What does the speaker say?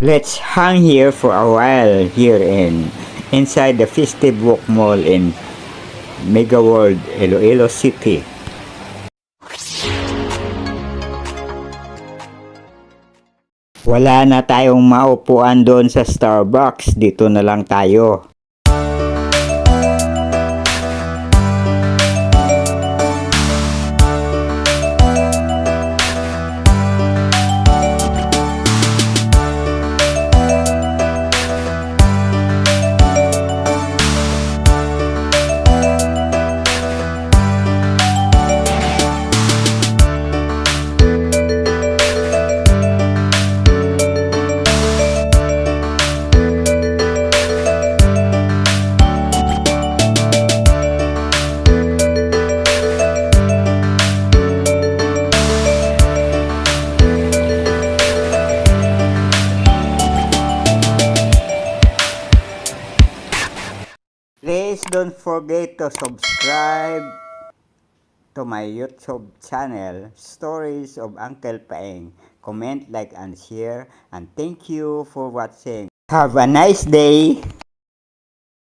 Let's hang here for a while here inside the Festive Walk Mall in Mega World, Iloilo City. Wala na tayong maupuan doon sa Starbucks, dito na lang tayo. Please don't forget to subscribe to my YouTube channel, Stories of Uncle Paeng. Comment, like, and share. And thank you for watching. Have a nice day!